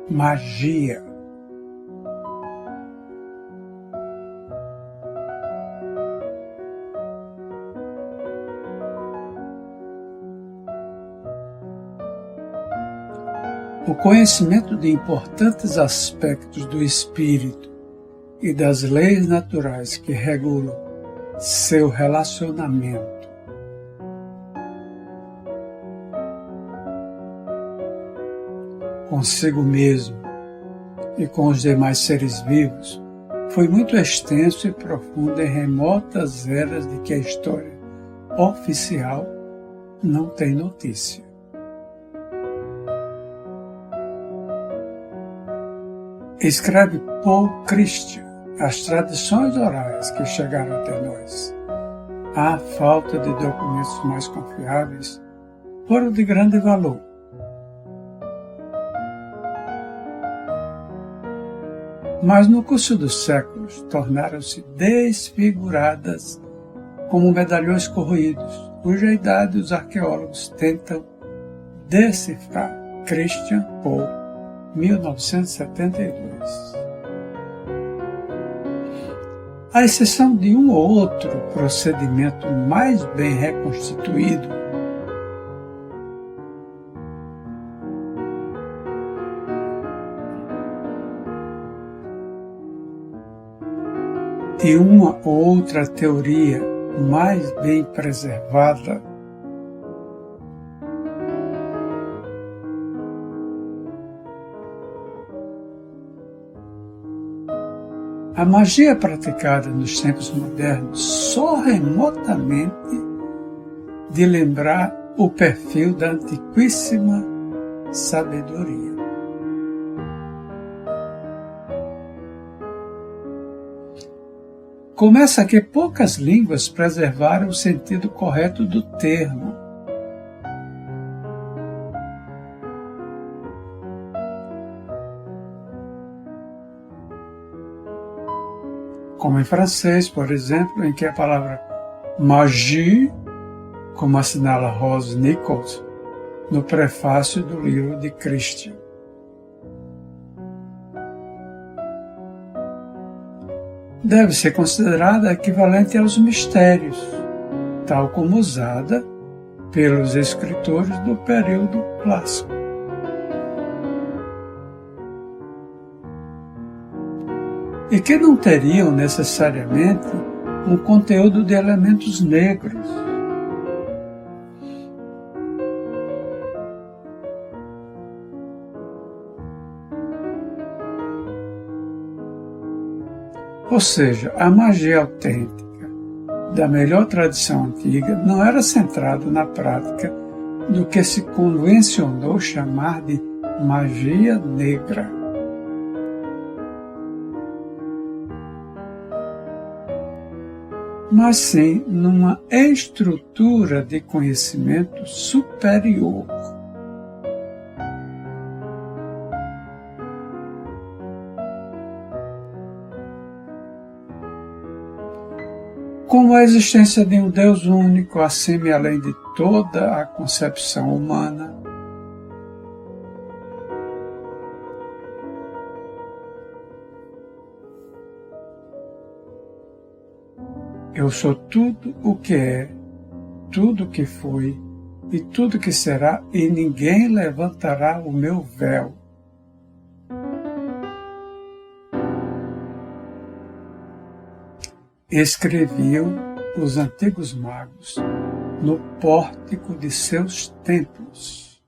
magia. O conhecimento de importantes aspectos do espírito e das leis naturais que regulam seu relacionamento consigo mesmo e com os demais seres vivos foi muito extenso e profundo em remotas eras de que a história oficial não tem notícia. Escreve Paul Christian as tradições orais que chegaram até nós, à falta de documentos mais confiáveis, foram de grande valor. Mas no curso dos séculos tornaram-se desfiguradas como medalhões corroídos, cuja idade os arqueólogos tentam decifrar. Christian Paul, 1972. À exceção de um ou outro procedimento mais bem reconstituído, e uma ou outra teoria mais bem preservada, a magia praticada nos tempos modernos só remotamente de lembrar o perfil da antiquíssima sabedoria. Começa que poucas línguas preservaram o sentido correto do termo. Como em francês, por exemplo, em que a palavra magie, como assinala Rose Nichols no prefácio do livro de Christian, deve ser considerada equivalente aos mistérios, tal como usada pelos escritores do período clássico. E que não teriam necessariamente um conteúdo de elementos negros. Ou seja, a magia autêntica da melhor tradição antiga não era centrada na prática do que se convencionou chamar de magia negra. Mas sim numa estrutura de conhecimento superior. Como a existência de um Deus único, acima e além de toda a concepção humana, eu sou tudo o que é, tudo o que foi e tudo o que será, e ninguém levantará o meu véu. Escreviam os antigos magos no pórtico de seus templos.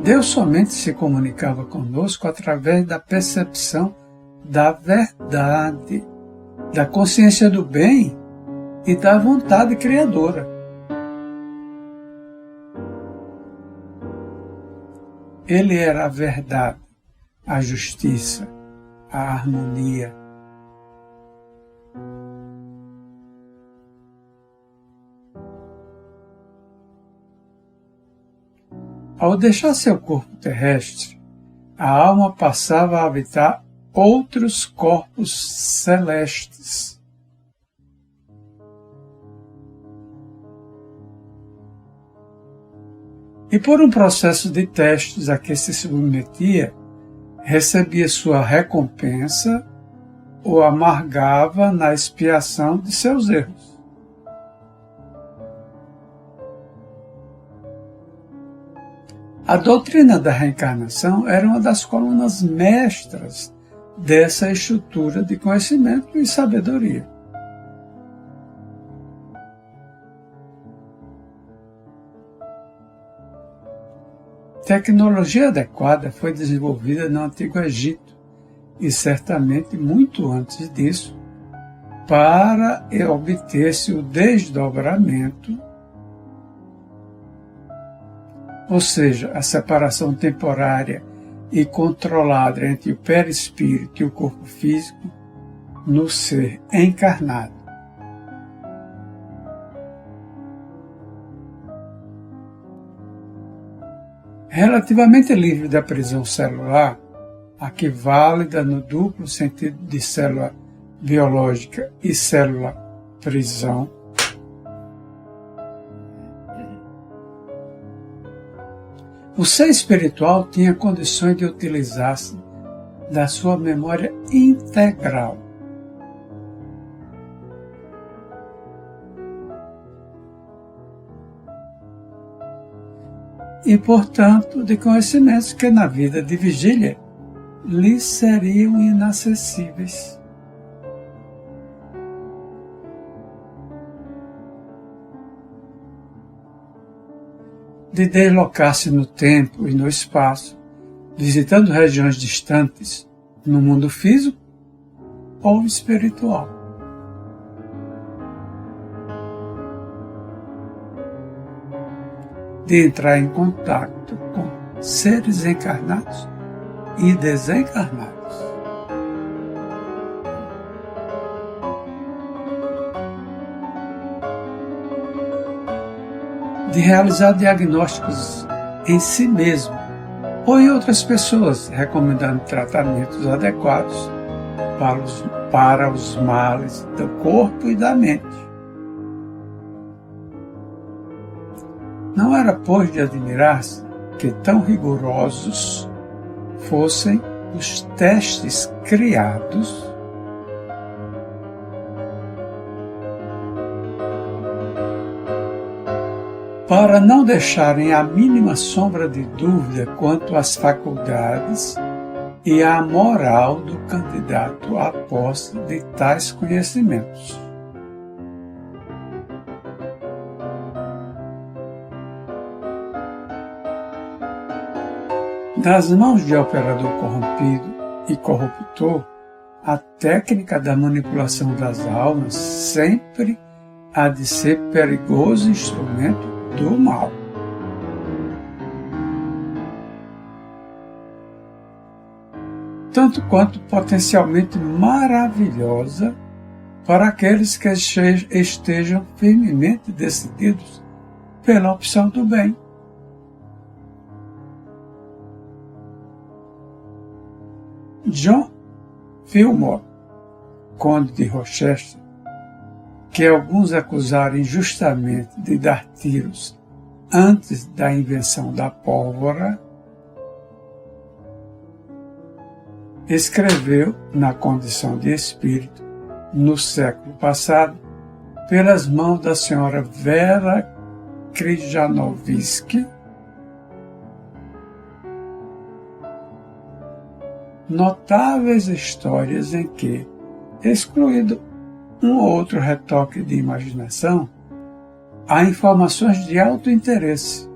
Deus somente se comunicava conosco através da percepção da verdade, da consciência do bem e da vontade criadora. Ele era a verdade, a justiça, a harmonia. Ao deixar seu corpo terrestre, a alma passava a habitar outros corpos celestes. e por um processo de testes a que se submetia, recebia sua recompensa ou amargava na expiação de seus erros. A doutrina da reencarnação era uma das colunas mestras dessa estrutura de conhecimento e sabedoria. Tecnologia adequada foi desenvolvida no Antigo Egito e certamente muito antes disso para obter-se o desdobramento, ou seja, a separação temporária e controlada entre o perispírito e o corpo físico no ser encarnado. Relativamente livre da prisão celular, aqui válida no duplo sentido de célula biológica e célula prisão, o ser espiritual tinha condições de utilizar-se da sua memória integral. E, portanto, de conhecimentos que na vida de vigília lhe seriam inacessíveis. De deslocar-se no tempo e no espaço, visitando regiões distantes, no mundo físico ou espiritual. De entrar em contato com seres encarnados e desencarnados. De realizar diagnósticos em si mesmo ou em outras pessoas, recomendando tratamentos adequados para os males do corpo e da mente. Não era, pois, de admirar-se que tão rigorosos fossem os testes criados para não deixarem a mínima sombra de dúvida quanto às faculdades e à moral do candidato à posse de tais conhecimentos. Das mãos de operador corrompido e corruptor, a técnica da manipulação das almas sempre há de ser perigoso instrumento do mal. Tanto quanto potencialmente maravilhosa para aqueles que estejam firmemente decididos pela opção do bem. John Fillmore, conde de Rochester, que alguns acusaram injustamente de dar tiros antes da invenção da pólvora, escreveu, na condição de espírito, no século passado, pelas mãos da senhora Vera Krjanovsky, notáveis histórias em que, excluído um ou outro retoque de imaginação, há informações de alto interesse.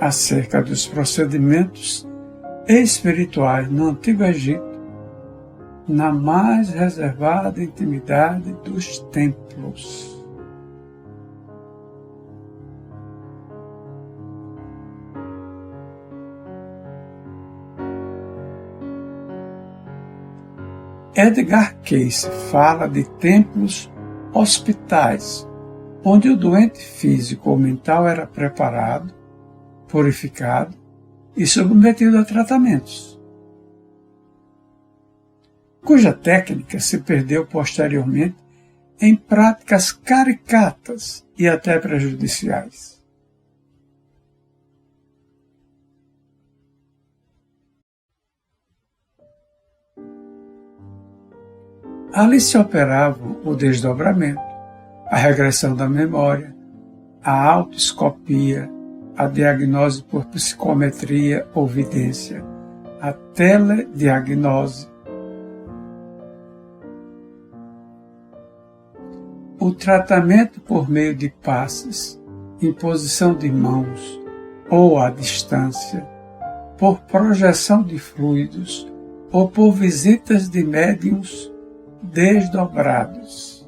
Acerca dos procedimentos espirituais no Antigo Egito, na mais reservada intimidade dos templos. Edgar Cayce fala de templos hospitais, onde o doente físico ou mental era preparado, purificado e submetido a tratamentos, cuja técnica se perdeu posteriormente em práticas caricatas e até prejudiciais. Ali se operavam o desdobramento, a regressão da memória, a autoescopia, a diagnose por psicometria ou vidência, a telediagnose, o tratamento por meio de passes, imposição de mãos ou à distância, por projeção de fluidos ou por visitas de médiuns desdobrados.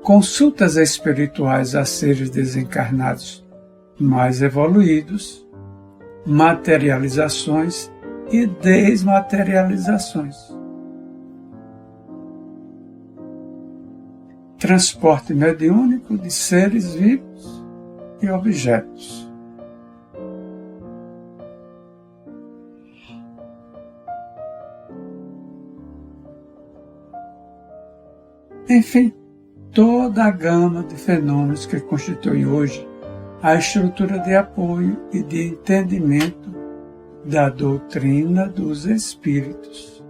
Consultas espirituais a seres desencarnados mais evoluídos, materializações e desmaterializações. Transporte mediúnico de seres vivos e objetos. Enfim, toda a gama de fenômenos que constituem hoje a estrutura de apoio e de entendimento da doutrina dos espíritos.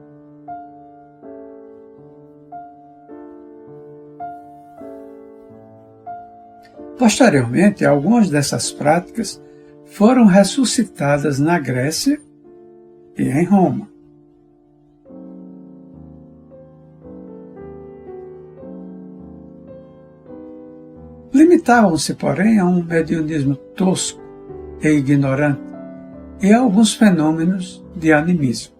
Posteriormente, algumas dessas práticas foram ressuscitadas na Grécia e em Roma. Limitavam-se, porém, a um mediunismo tosco e ignorante e a alguns fenômenos de animismo.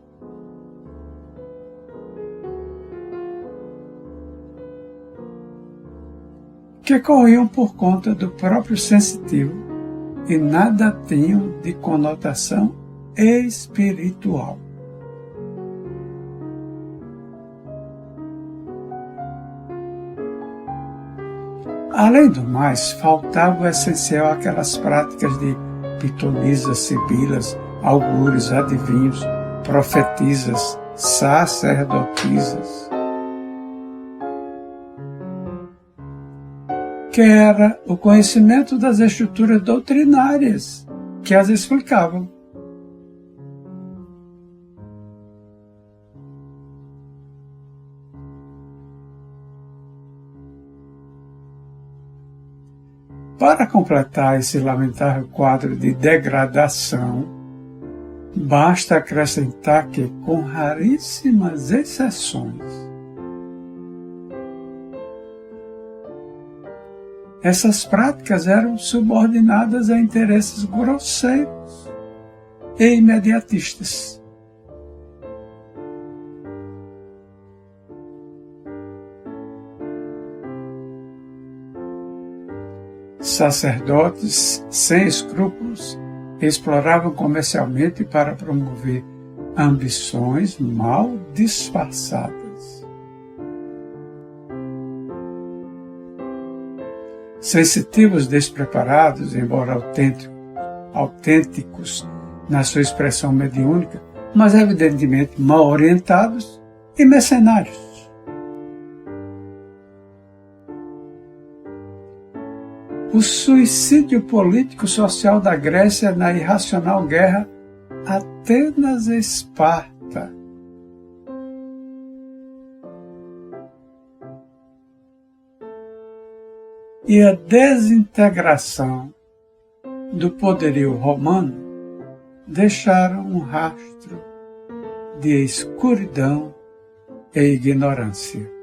Que corriam por conta do próprio sensitivo e nada tinham de conotação espiritual. Além do mais, faltava o essencial àquelas práticas de pitonisas, sibilas, augures, adivinhos, profetisas, sacerdotisas, que era o conhecimento das estruturas doutrinárias que as explicavam. Para completar esse lamentável quadro de degradação, basta acrescentar que, com raríssimas exceções, essas práticas eram subordinadas a interesses grosseiros e imediatistas. Sacerdotes sem escrúpulos exploravam comercialmente para promover ambições mal disfarçadas. Sensitivos despreparados, embora autênticos na sua expressão mediúnica, mas evidentemente mal orientados e mercenários. O suicídio político-social da Grécia na irracional guerra Atenas-Esparta. E a desintegração do poderio romano deixaram um rastro de escuridão e ignorância.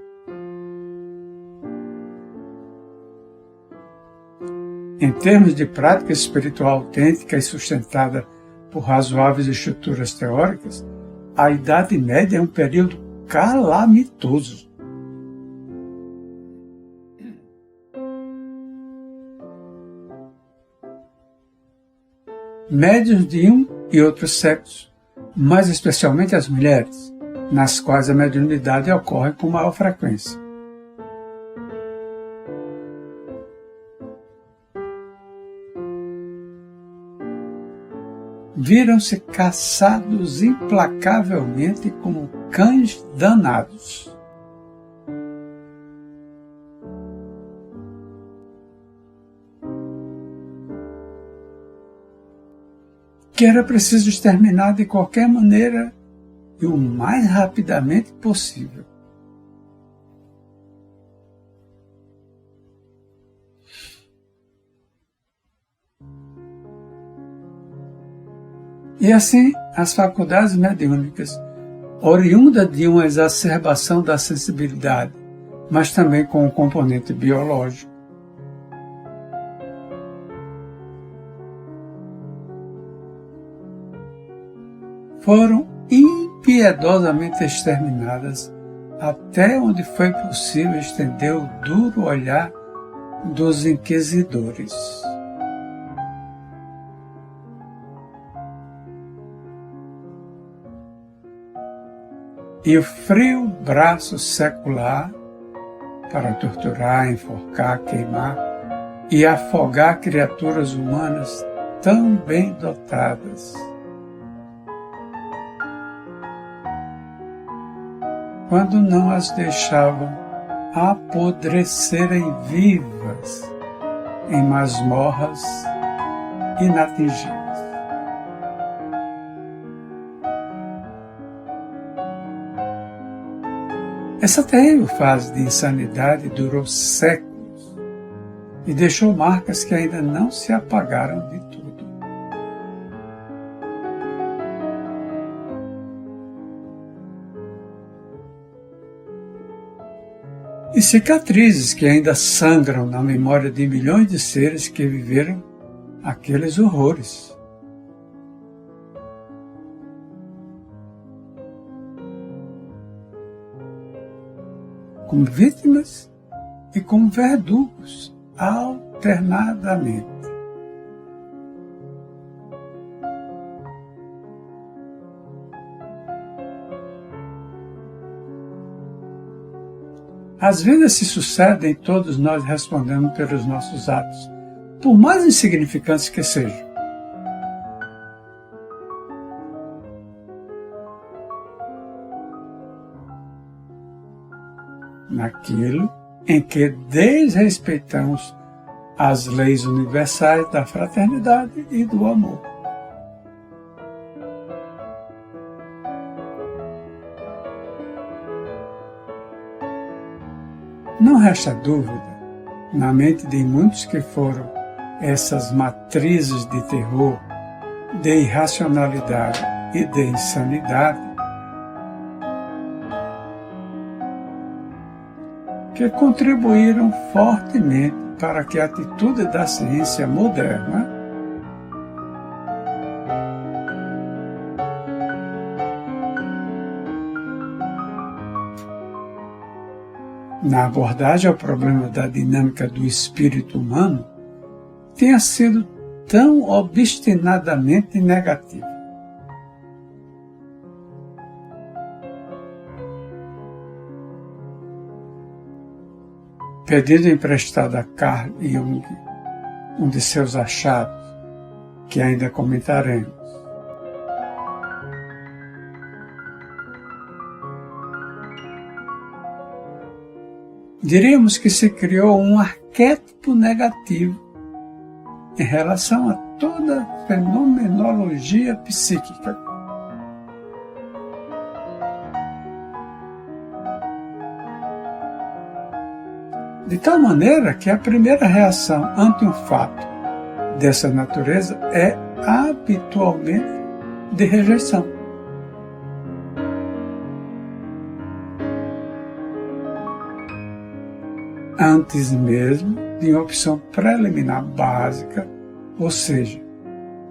Em termos de prática espiritual autêntica e sustentada por razoáveis estruturas teóricas, a Idade Média é um período calamitoso. Médiuns de um e outro sexo, mais especialmente as mulheres, nas quais a mediunidade ocorre com maior frequência. Viram-se caçados implacavelmente como cães danados. Que era preciso exterminar de qualquer maneira e o mais rapidamente possível. E assim, as faculdades mediúnicas, oriundas de uma exacerbação da sensibilidade, mas também com um componente biológico, foram impiedosamente exterminadas até onde foi possível estender o duro olhar dos inquisidores. E o frio braço secular para torturar, enforcar, queimar e afogar criaturas humanas tão bem dotadas. Quando não as deixavam apodrecerem vivas em masmorras inatingíveis. Essa terrível fase de insanidade durou séculos e deixou marcas que ainda não se apagaram de tudo. E cicatrizes que ainda sangram na memória de milhões de seres que viveram aqueles horrores. Como vítimas e como verdugos, alternadamente. As vidas se sucedem e todos nós respondemos pelos nossos atos, por mais insignificantes que sejam. Naquilo em que desrespeitamos as leis universais da fraternidade e do amor. Não resta dúvida, na mente de muitos que foram essas matrizes de terror, de irracionalidade e de insanidade, que contribuíram fortemente para que a atitude da ciência moderna na abordagem ao problema da dinâmica do espírito humano tenha sido tão obstinadamente negativa. Pedido emprestado a Carl Jung, um de seus achados, que ainda comentaremos. Diríamos que se criou um arquétipo negativo em relação a toda a fenomenologia psíquica. De tal maneira que a primeira reação ante um fato dessa natureza é habitualmente de rejeição. Antes mesmo de uma opção preliminar básica, ou seja,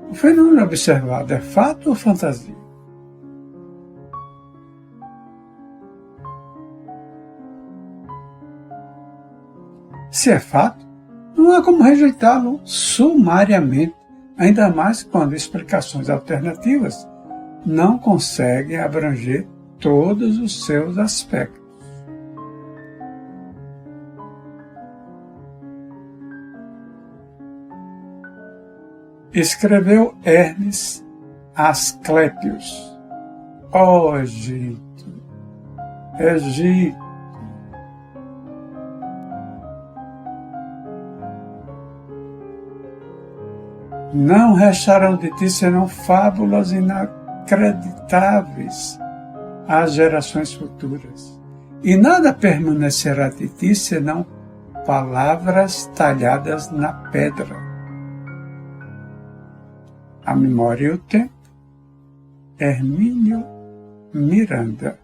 o fenômeno observado é fato ou fantasia? Se é fato, não há como rejeitá-lo sumariamente, ainda mais quando explicações alternativas não conseguem abranger todos os seus aspectos. Escreveu Hermes Asclepius. Jeito! Egito. Não restarão de ti senão fábulas inacreditáveis às gerações futuras. E nada permanecerá de ti senão palavras talhadas na pedra. A memória e o tempo. Hermínio Miranda.